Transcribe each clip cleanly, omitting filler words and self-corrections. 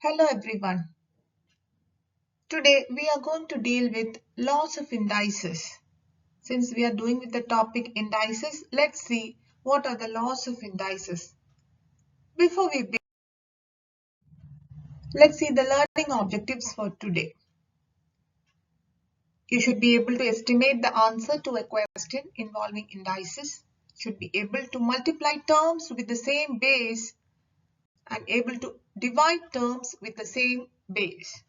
Hello everyone. Today we are going to deal with laws of indices. Since we are doing with the topic indices, let's see what are the laws of indices. Before we begin, let's see the learning objectives for today. You should be able to estimate the answer to a question involving indices, should be able to multiply terms with the same base and able to divide terms with the same base.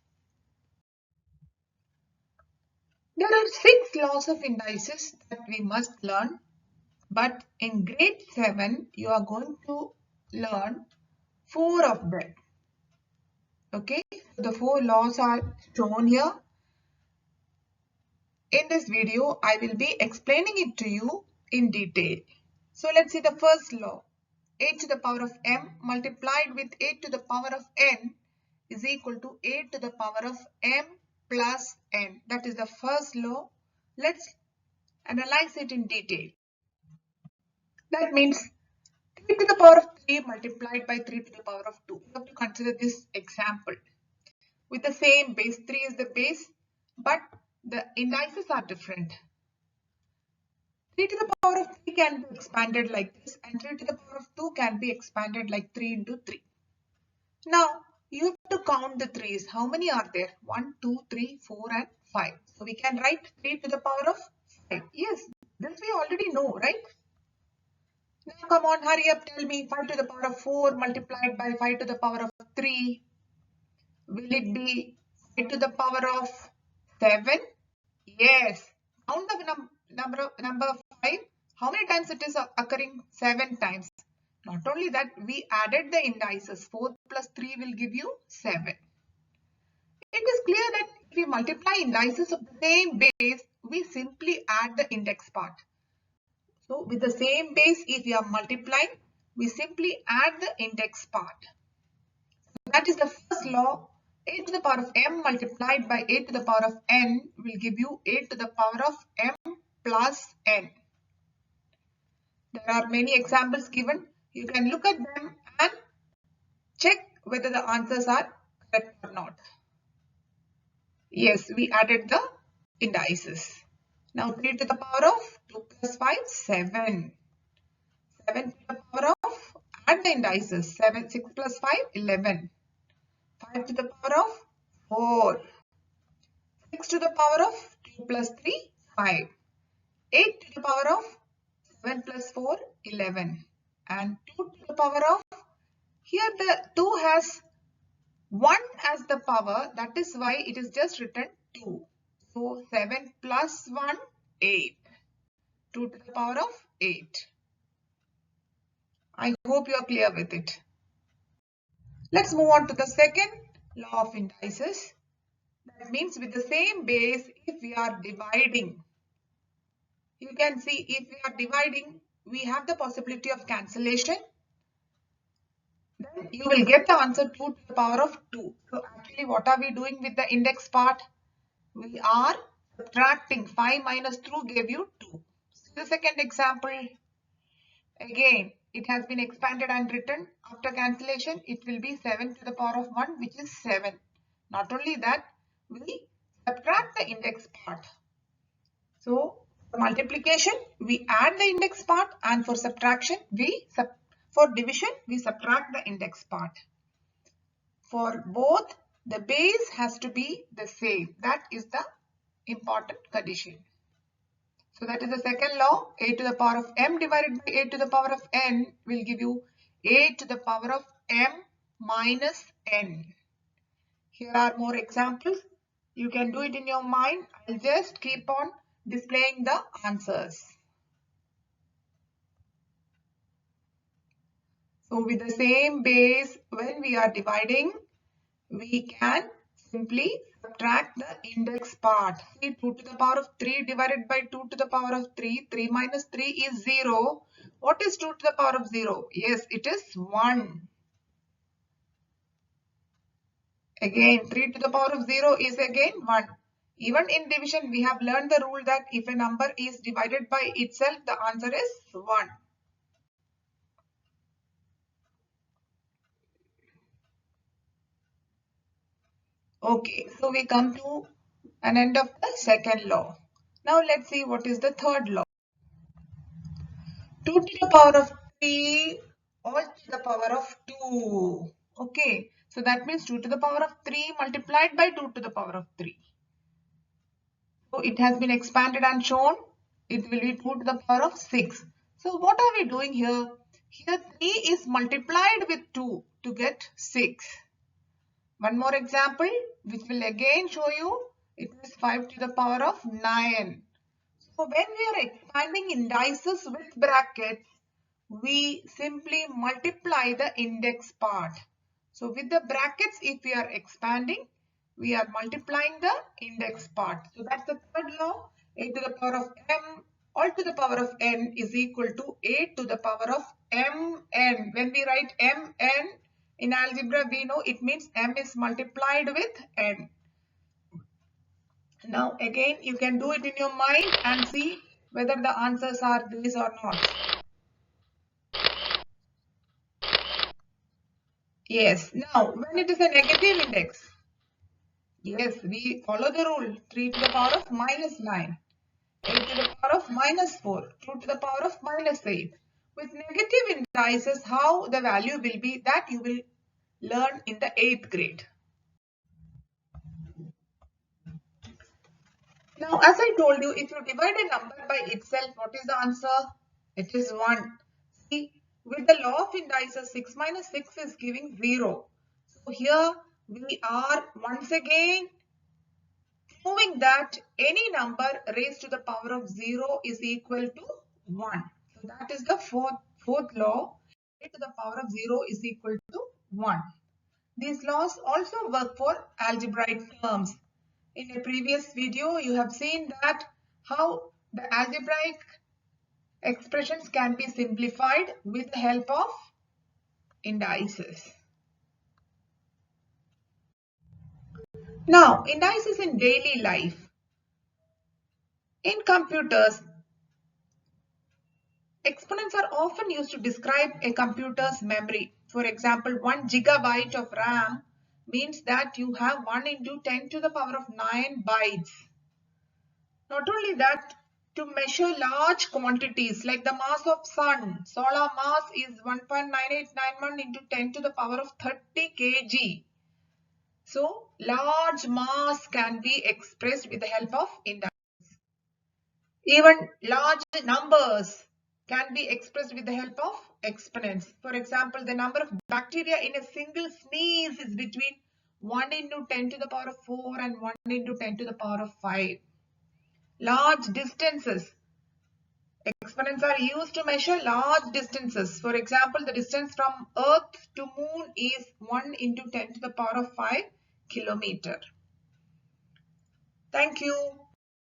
There are 6 laws of indices that we must learn, but in grade 7 you are going to learn 4 of them. Okay, the 4 laws are shown here. In this video I will be explaining it to you in detail. So let's see the first law. A to the power of m multiplied with a to the power of n is equal to a to the power of m plus n. That is the first law. Let's analyze it in detail. That means 3 to the power of 3 multiplied by 3 to the power of 2. You have to consider this example. With the same base, 3 is the base, but the indices are different. 3 to the power of 3 can be expanded like this, and 3 to the power of 2 can be expanded like 3 into 3. Now, you have to count the 3's. How many are there? 1, 2, 3, 4 and 5. So we can write 3 to the power of 5. Yes, this we already know, right? Now come on, hurry up, tell me 5 to the power of 4 multiplied by 5 to the power of 3. Will it be 5 to the power of 7? Yes. Count the number 5. How many times it is occurring? 7 times. Not only that, we added the indices. 4 plus 3 will give you 7. It is clear that if we multiply indices of the same base, we simply add the index part. So with the same base, if we are multiplying, we simply add the index part. That is the first law. A to the power of m multiplied by a to the power of n will give you a to the power of m plus n. There are many examples given. You can look at them and check whether the answers are correct or not. Yes, we added the indices. Now 3 to the power of 2 plus 5, 7. 7 to the power of, add the indices, 7, 6 plus 5, 11. 5 to the power of 4. 6 to the power of 2 plus 3, 5. 8 to the power of 7 plus 4, 11. And 2 to the power of, here the 2 has 1 as the power, that is why it is just written 2. So 7 plus 1, 8. 2 to the power of 8. I hope you are clear with it. Let's move on to the second law of indices. That means with the same base, if we are dividing, you can see if we are dividing, we have the possibility of cancellation. Then you will get the answer 2 to the power of 2. So actually what are we doing with the index part? We are subtracting. 5 minus 2 gave you 2. See the second example. Again, it has been expanded and written. After cancellation, it will be 7 to the power of 1, which is 7. Not only that, we subtract the index part. So for multiplication, we add the index part, and for subtraction, for division, we subtract the index part. For both, the base has to be the same. That is the important condition. So that is the second law. A to the power of m divided by a to the power of n will give you a to the power of m minus n. Here are more examples. You can do it in your mind. I'll just keep on displaying the answers. So with the same base, when we are dividing, we can simply subtract the index part. See, 2 to the power of 3 divided by 2 to the power of 3. 3 minus 3 is 0. What is 2 to the power of 0? Yes, it is 1. Again, 3 to the power of 0 is again 1. Even in division, we have learned the rule that if a number is divided by itself, the answer is 1. Okay, so we come to an end of the second law. Now let's see what is the third law. 2 to the power of 3 all to the power of 2. Okay, so that means 2 to the power of 3 multiplied by 2 to the power of 3. So it has been expanded and shown. It will be 2 to the power of 6. So what are we doing here? Here 3 is multiplied with 2 to get 6. One more example which will again show you. It is 5 to the power of 9. So when we are expanding indices with brackets, we simply multiply the index part. So with the brackets, if we are expanding, we are multiplying the index part. So that's the third law. A to the power of m all to the power of n is equal to a to the power of mn. When we write mn in algebra, we know it means m is multiplied with n. Now again, you can do it in your mind and see whether the answers are these or not. Yes. Now, when it is a negative index, yes, we follow the rule. 3 to the power of minus 9, 8 to the power of minus 4, 2 to the power of minus 8. With negative indices, how the value will be, that you will learn in the 8th grade. Now, as I told you, if you divide a number by itself, what is the answer? It is 1. See, with the law of indices, 6 minus 6 is giving 0. So here we are once again proving that any number raised to the power of 0 is equal to 1. So that is the fourth law. A to the power of 0 is equal to 1. These laws also work for algebraic terms. In a previous video, you have seen that how the algebraic expressions can be simplified with the help of indices. Now, indices in daily life. In computers, exponents are often used to describe a computer's memory. For example, 1 gigabyte of RAM means that you have 1 into 10 to the power of 9 bytes. Not only that, to measure large quantities like the mass of sun, solar mass is 1.9891 into 10 to the power of 30 kg. So, large mass can be expressed with the help of indices. Even large numbers can be expressed with the help of exponents. For example, the number of bacteria in a single sneeze is between 1 into 10 to the power of 4 and 1 into 10 to the power of 5. Large distances. Exponents are used to measure large distances. For example, the distance from Earth to Moon is 1 into 10 to the power of 5 kilometer. Thank you.